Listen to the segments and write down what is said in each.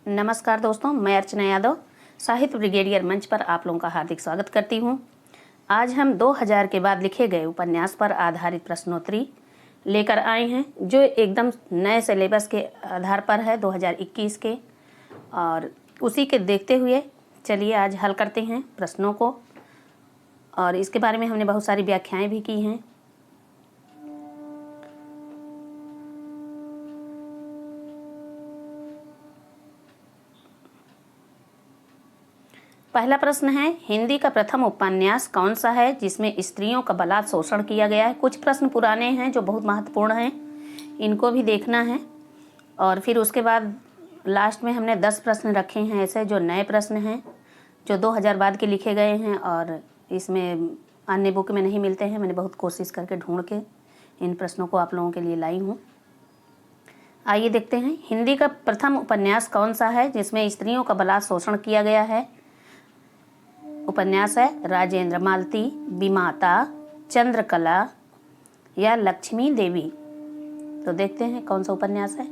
नमस्कार दोस्तों, मैं अर्चना यादव साहित्य ब्रिगेडियर मंच पर आप लोगों का हार्दिक स्वागत करती हूं। आज हम 2000 के बाद लिखे गए उपन्यास पर आधारित प्रश्नोत्तरी लेकर आए हैं, जो एकदम नए सिलेबस के आधार पर है 2021 के, और उसी के देखते हुए चलिए आज हल करते हैं प्रश्नों को। और इसके बारे में हमने बहुत सारी व्याख्याएं भी की हैं। पहला प्रश्न है, हिंदी का प्रथम उपन्यास कौन सा है जिसमें स्त्रियों का बलात् शोषण किया गया है। कुछ प्रश्न पुराने हैं जो बहुत महत्वपूर्ण हैं, इनको भी देखना है। और फिर उसके बाद लास्ट में हमने 10 प्रश्न रखे हैं ऐसे जो नए प्रश्न हैं, जो 2000 बाद के लिखे गए हैं और इसमें अन्य बुक में नहीं मिलते हैं। मैंने बहुत कोशिश करके ढूंढ के इन प्रश्नों को आप लोगों के लिए लाई हूँ। आइए देखते हैं, हिंदी का प्रथम उपन्यास कौन सा है जिसमें स्त्रियों का बलात् शोषण किया गया है। उपन्यास है राजेंद्र मालती, विमाता, चंद्रकला या लक्ष्मी देवी। तो देखते हैं कौन सा उपन्यास है।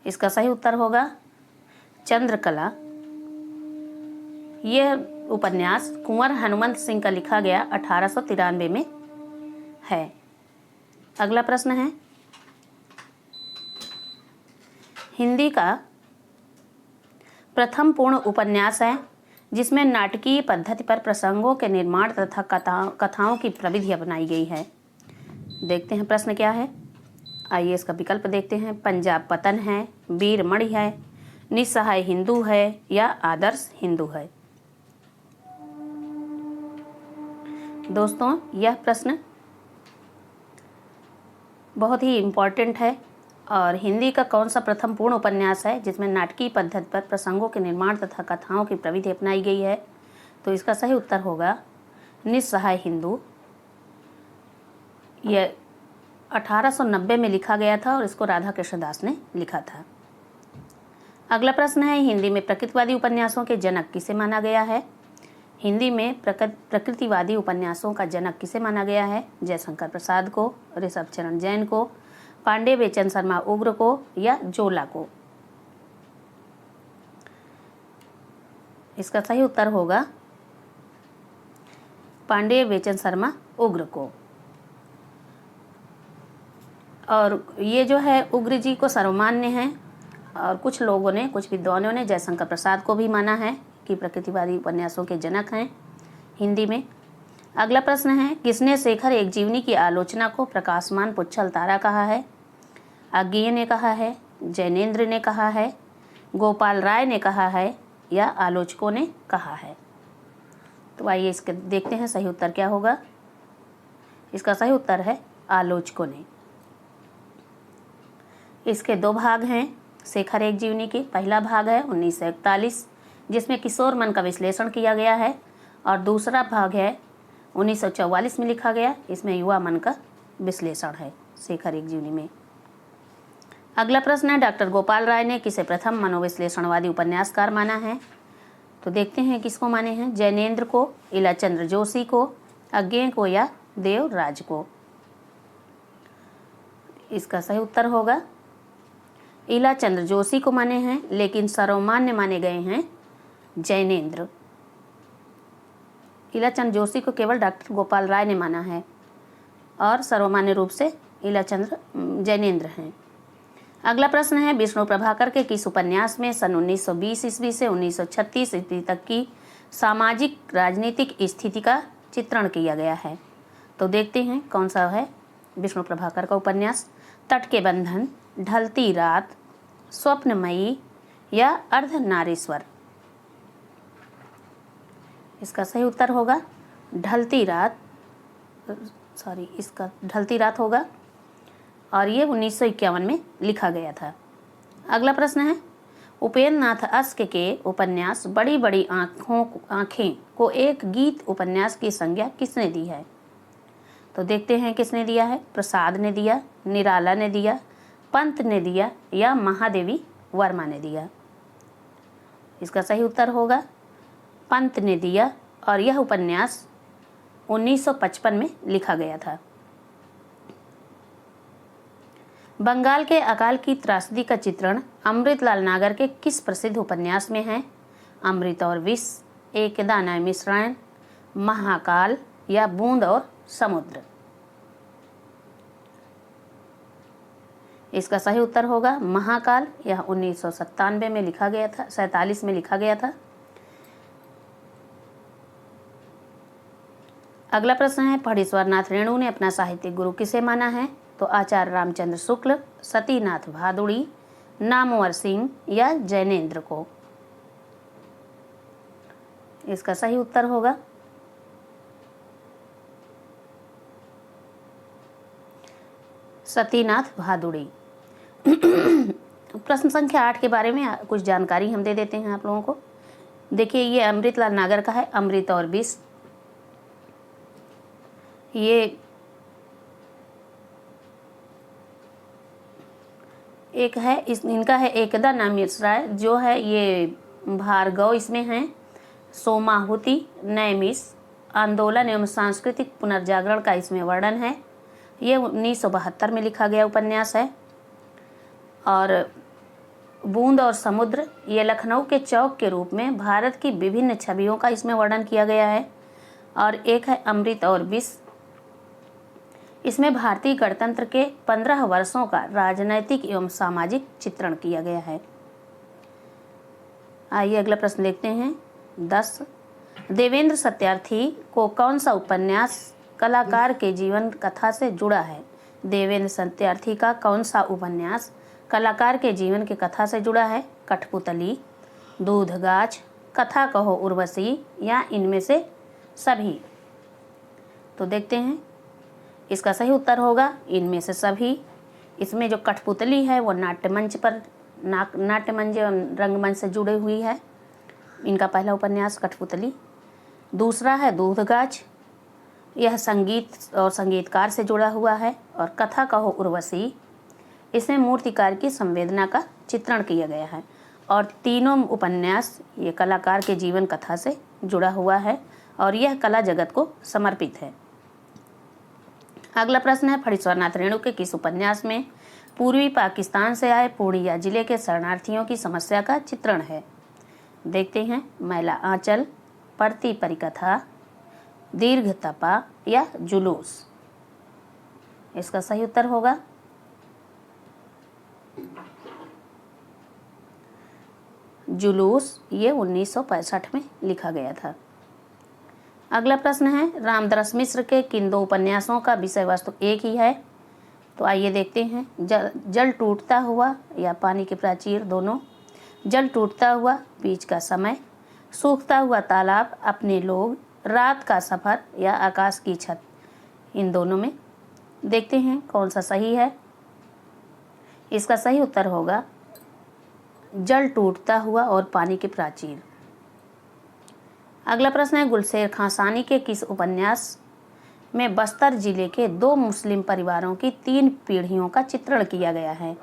इसका सही उत्तर होगा चंद्रकला। यह उपन्यास कुंवर हनुमंत सिंह का लिखा गया 1893 में है। अगला प्रश्न है, हिंदी का प्रथम पूर्ण उपन्यास है जिसमें नाटकीय पद्धति पर प्रसंगों के निर्माण तथा कथाओं की प्रविधि अपनाई गई है। देखते हैं प्रश्न क्या है। आइए इसका विकल्प देखते हैं। पंजाब पतन है, वीरमणि है, निस्सहाय हिंदू है या आदर्श हिंदू है। दोस्तों, यह प्रश्न बहुत ही इम्पोर्टेंट है। और हिंदी का कौन सा प्रथम पूर्ण उपन्यास है जिसमें नाटकीय पद्धति पर प्रसंगों के निर्माण तथा कथाओं की प्रविधि अपनाई गई है। तो इसका सही उत्तर होगा निस्सहाय हिंदू। यह 1890 में लिखा गया था और इसको राधा कृष्ण दास ने लिखा था। अगला प्रश्न है, हिंदी में प्रकृतिवादी उपन्यासों के जनक किसे माना गया है। हिंदी में प्रकृतिवादी उपन्यासों का जनक किसे माना गया है। जयशंकर प्रसाद को, ऋषभ चरण जैन को, पांडे बेचन शर्मा उग्र को या जोला को। इसका सही उत्तर होगा पांडे बेचन शर्मा उग्र को। और ये जो है उग्र जी को सर्वमान्य है, और कुछ लोगों ने, कुछ विद्वानों ने जयशंकर प्रसाद को भी माना है कि प्रकृतिवादी उपन्यासों के जनक हैं हिंदी में। अगला प्रश्न है, किसने शेखर एक जीवनी की आलोचना को प्रकाशमान पुच्छल तारा कहा है। अज्ञेय ने कहा है, जैनेन्द्र ने कहा है, गोपाल राय ने कहा है या आलोचकों ने कहा है। तो आइए इसके देखते हैं सही उत्तर क्या होगा। इसका सही उत्तर है आलोचकों ने। इसके 2 भाग हैं शेखर एक जीवनी के। पहला भाग है 1941 जिसमें किशोर मन का विश्लेषण किया गया है, और दूसरा भाग है 1944 में लिखा गया, इसमें युवा मन का विश्लेषण है शेखर एक जीवनी में। अगला प्रश्न है, डॉक्टर गोपाल राय ने किसे प्रथम मनोविश्लेषणवादी उपन्यासकार माना है। तो देखते हैं किसको माने हैं। जैनेन्द्र को, इलाचंद्र जोशी को, अज्ञेय को या देवराज को। इसका सही उत्तर होगा इलाचंद्र जोशी को माने हैं, लेकिन सर्वमान्य माने गए हैं जैनेन्द्र। इलाचंद्र जोशी को केवल डॉक्टर गोपाल राय ने माना है और सर्वमान्य रूप से इलाचंद्र जैनेन्द्र हैं। अगला प्रश्न है, विष्णु प्रभाकर के किस उपन्यास में सन 1920 ईस्वी से 1936 ईस्वी तक की सामाजिक राजनीतिक स्थिति का चित्रण किया गया है। तो देखते हैं कौन सा है विष्णु प्रभाकर का उपन्यास। तट के बंधन, ढलती रात, स्वप्नमयी या अर्धनारीश्वर। इसका सही उत्तर होगा ढलती रात, इसका ढलती रात होगा, और ये 1951 में लिखा गया था। अगला प्रश्न है, उपेंद्र नाथ अस्क के उपन्यास बड़ी बड़ी आँखें को एक गीत उपन्यास की संज्ञा किसने दी है। तो देखते हैं किसने दिया है। प्रसाद ने दिया, निराला ने दिया, पंत ने दिया या महादेवी वर्मा ने दिया। इसका सही उत्तर होगा पंत ने दिया, और यह उपन्यास 1955 में लिखा गया था। बंगाल के अकाल की त्रासदी का चित्रण अमृतलाल नागर के किस प्रसिद्ध उपन्यास में है? अमृत और विष, एक दाना मिश्रण, महाकाल या बूंद और समुद्र? इसका सही उत्तर होगा महाकाल। यह 1997 में लिखा गया था, 47 में लिखा गया था। अगला प्रश्न है, फणीश्वरनाथ रेणु ने अपना साहित्यिक गुरु किसे माना है? तो आचार्य रामचंद्र शुक्ल, सतीनाथ भादुड़ी, नामवर सिंह या जैनेन्द्र को? इसका सही उत्तर होगा सतीनाथ भादुड़ी। प्रश्न संख्या 8 के बारे में कुछ जानकारी हम दे देते हैं आप लोगों को। देखिए, ये अमृतलाल नागर का है, अमृत और विष। ये एक है, इनका है एकदा नामिश्राय, जो है ये भार्गव इसमें है, सोमाहुति, नैमिष, आंदोलन एवं सांस्कृतिक पुनर्जागरण का इसमें वर्णन है। ये 1972 में लिखा गया उपन्यास है। और बूंद और समुद्र, ये लखनऊ के चौक के रूप में भारत की विभिन्न छवियों का इसमें वर्णन किया गया है। और एक है अमृत और विष, इसमें भारतीय गणतंत्र के 15 वर्षों का राजनैतिक एवं सामाजिक चित्रण किया गया है। आइए अगला प्रश्न देखते हैं। 10, देवेंद्र सत्यार्थी को कौन सा उपन्यास कलाकार के जीवन कथा से जुड़ा है? देवेंद्र सत्यार्थी का कौन सा उपन्यास कलाकार के जीवन की कथा से जुड़ा है? कठपुतली, दूधगाछ, कथा कहो उर्वशी या इनमें से सभी? तो देखते हैं, इसका सही उत्तर होगा इनमें से सभी। इसमें जो कठपुतली है वो नाट्यमंच रंगमंच से जुड़ी हुई है, इनका पहला उपन्यास कठपुतली। दूसरा है दूधगाछ, यह संगीत और संगीतकार से जुड़ा हुआ है। और कथा कहो उर्वशी, इसमें मूर्तिकार की संवेदना का चित्रण किया गया है। और तीनों उपन्यास ये कलाकार के जीवन कथा से जुड़ा हुआ है और यह कला जगत को समर्पित है। अगला प्रश्न है, फणीश्वरनाथ रेणु के किस उपन्यास में पूर्वी पाकिस्तान से आए पूर्णिया जिले के शरणार्थियों की समस्या का चित्रण है? देखते हैं, मैला आंचल, पढ़ती परिकथा, दीर्घ तपा या जुलूस? इसका सही उत्तर होगा जुलूस। ये 1965 में लिखा गया था। अगला प्रश्न है, रामदास मिश्र के किन 2 उपन्यासों का विषय वस्तु एक ही है? तो आइए देखते हैं, जल टूटता हुआ या पानी के प्राचीर, दोनों। जल टूटता हुआ, बीच का समय, सूखता हुआ तालाब, अपने लोग, रात का सफर या आकाश की छत? इन दोनों में देखते हैं कौन सा सही है। इसका सही उत्तर होगा जल टूटता हुआ और पानी के प्राचीर। अगला प्रश्न है, गुलशेर खां सानी के किस उपन्यास में बस्तर जिले के 2 मुस्लिम परिवारों की 3 पीढ़ियों का चित्रण किया गया है?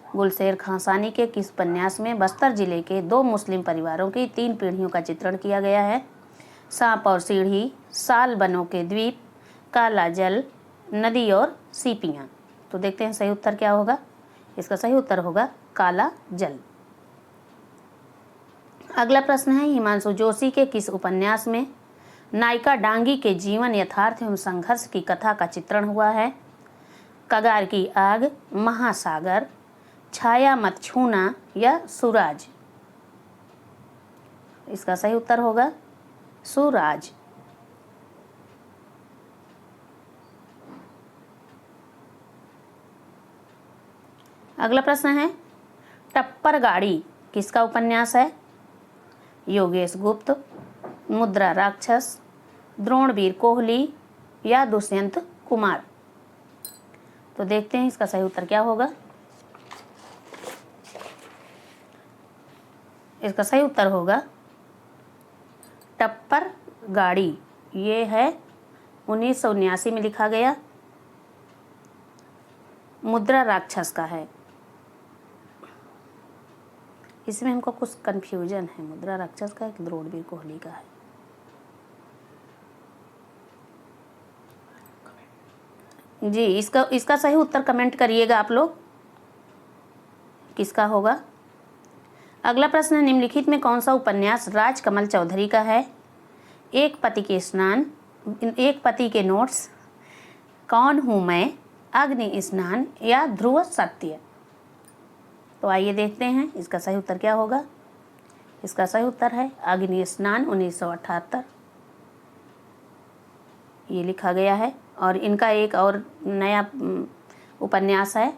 गुलशेर खां सानी के किस उपन्यास में बस्तर जिले के 2 मुस्लिम परिवारों की 3 पीढ़ियों का चित्रण किया गया है? सांप और सीढ़ी, साल बनों के द्वीप, काला जल, नदी और सीपियाँ? तो देखते हैं सही उत्तर क्या होगा। इसका सही उत्तर होगा काला जल। अगला प्रश्न है, हिमांशु जोशी के किस उपन्यास में नायिका डांगी के जीवन, यथार्थ एवं संघर्ष की कथा का चित्रण हुआ है? कगार की आग, महासागर, छाया मत छूना या सूरज? इसका सही उत्तर होगा सूरज। अगला प्रश्न है, टप्पर गाड़ी किसका उपन्यास है? योगेश गुप्त, मुद्रा राक्षस, द्रोणवीर कोहली या दुष्यंत कुमार? तो देखते हैं इसका सही उत्तर क्या होगा। इसका सही उत्तर होगा टप्पर गाड़ी। ये है 1979 में लिखा गया, मुद्रा राक्षस का है। इसमें हमको कुछ कंफ्यूजन है, मुद्रा राक्षस का है कि द्रोणवीर कोहली का है? जी, इसका सही उत्तर कमेंट करिएगा आप लोग। किसका होगा। अगला प्रश्न है, निम्नलिखित में कौन सा उपन्यास राजकमल चौधरी का है। एक पति के स्नान, एक पति के नोट्स, कौन हूँ मैं, अग्नि स्नान या ध्रुव सत्य। तो आइए देखते हैं इसका सही उत्तर क्या होगा। इसका सही उत्तर है अग्नि स्नान 1978, ये लिखा गया है। और इनका एक और नया उपन्यास है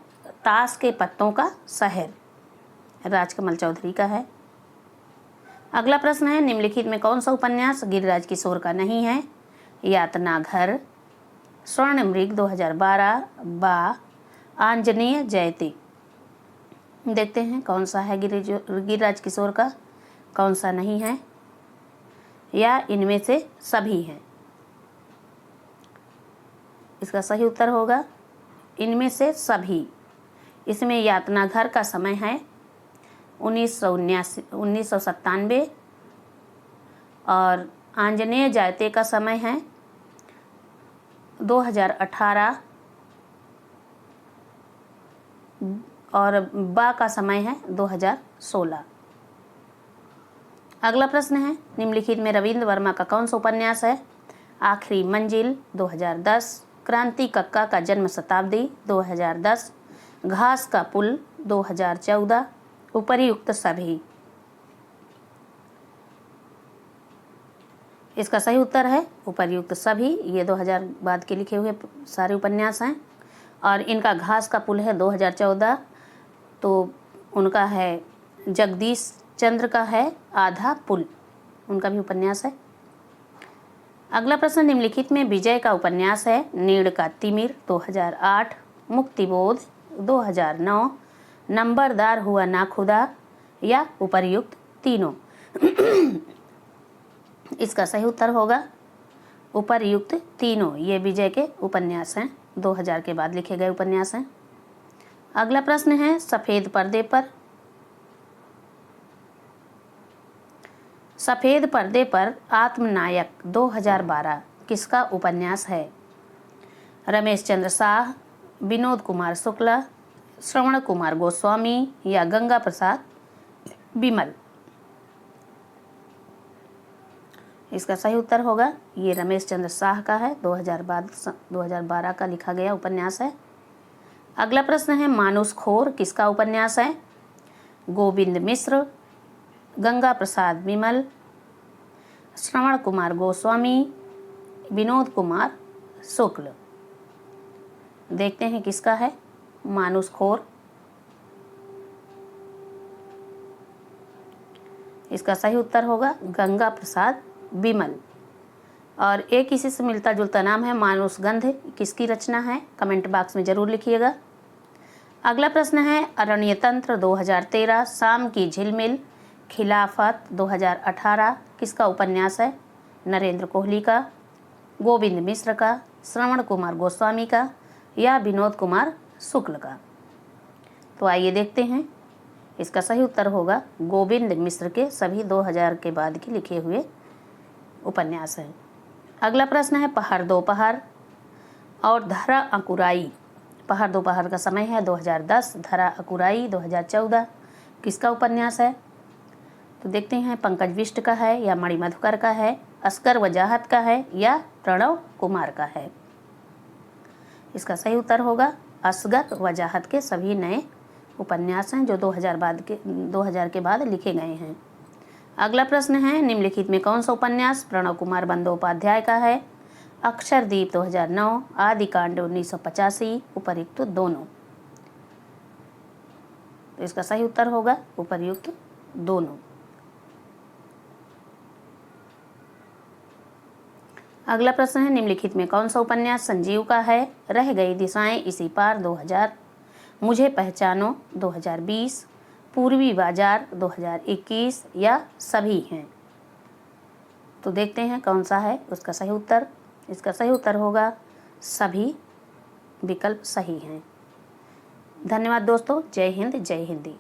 ताश के पत्तों का शहर, राजकमल चौधरी का है। अगला प्रश्न है, निम्नलिखित में कौन सा उपन्यास गिरिराज किशोर का नहीं है। यातना घर, स्वर्ण मृग 2012, बा आंजनेय जयते। देखते हैं कौन सा है गिरिराज किशोर का, कौन सा नहीं है, या इनमें से सभी हैं। इसका सही उत्तर होगा इनमें से सभी। इसमें यातना घर का समय है 1997 और आंजनेय जयते का समय है 2018 और बा का समय है 2016। अगला प्रश्न है, निम्नलिखित में रविंद्र वर्मा का कौन सा उपन्यास है। आखिरी मंजिल 2010, क्रांति कक्का का जन्म शताब्दी 2010, घास का पुल 2014, उपर्युक्त सभी। इसका सही उत्तर है उपर्युक्त सभी। ये 2000 बाद के लिखे हुए सारे उपन्यास हैं और इनका घास का पुल है 2014, तो उनका है जगदीश चंद्र का है आधा पुल, उनका भी उपन्यास है। अगला प्रश्न, निम्नलिखित में विजय का उपन्यास है। नीड़ का तिमिर 2008, मुक्तिबोध 2009, नंबरदार हुआ ना खुदा या उपर्युक्त तीनों। इसका सही उत्तर होगा उपर्युक्त तीनों। ये विजय के उपन्यास हैं, 2000 के बाद लिखे गए उपन्यास हैं। अगला प्रश्न है, सफेद पर्दे पर। सफेद पर्दे पर आत्मनायक 2012 किसका उपन्यास है। रमेश चंद्र शाह, विनोद कुमार शुक्ला, श्रवण कुमार गोस्वामी या गंगा प्रसाद बिमल। इसका सही उत्तर होगा ये रमेश चंद्र शाह का है, 2012 का लिखा गया उपन्यास है। अगला प्रश्न है, मानुषखोर किसका उपन्यास है। गोविंद मिश्र, गंगा प्रसाद बिमल, श्रवण कुमार गोस्वामी, विनोद कुमार शुक्ल। देखते हैं किसका है मानुषखोर। इसका सही उत्तर होगा गंगा प्रसाद बिमल। और एक इसी से मिलता जुलता नाम है मानुषगंध, किसकी रचना है, कमेंट बॉक्स में जरूर लिखिएगा। अगला प्रश्न है, अरण्यतंत्र 2013, शाम की झिलमिल, खिलाफत 2018 किसका उपन्यास है। नरेंद्र कोहली का, गोविंद मिश्र का, श्रवण कुमार गोस्वामी का या विनोद कुमार शुक्ल का। तो आइए देखते हैं इसका सही उत्तर होगा गोविंद मिश्र के सभी 2000 के बाद के लिखे हुए उपन्यास हैं। अगला प्रश्न है, पहर दोपहर और धरा अंकुराई। पहर दोपहर का समय है 2010, धरा अंकुराई 2014 किसका उपन्यास है। तो देखते हैं पंकज बिष्ट का है या मणि मधुकर का है, असगर वजाहत का है या प्रणव कुमार का है। इसका सही उत्तर होगा असगर वजाहत के सभी नए उपन्यास हैं जो 2000 के बाद लिखे गए हैं। अगला प्रश्न है, निम्नलिखित में कौन सा उपन्यास प्रणव कुमार बंदोपाध्याय का है। अक्षरदीप 2009, आदिकांड 1985, उपर्युक्त दोनों। तो इसका सही उत्तर होगा उपर्युक्त दोनों। अगला प्रश्न है, निम्नलिखित में कौन सा उपन्यास संजीव का है। रह गई दिशाएं इसी पार 2000, मुझे पहचानो 2020, पूर्वी बाजार 2021 या सभी हैं। तो देखते हैं कौन सा है उसका सही उत्तर। इसका सही उत्तर होगा सभी विकल्प सही हैं। धन्यवाद दोस्तों। जय हिंद, जय हिंदी।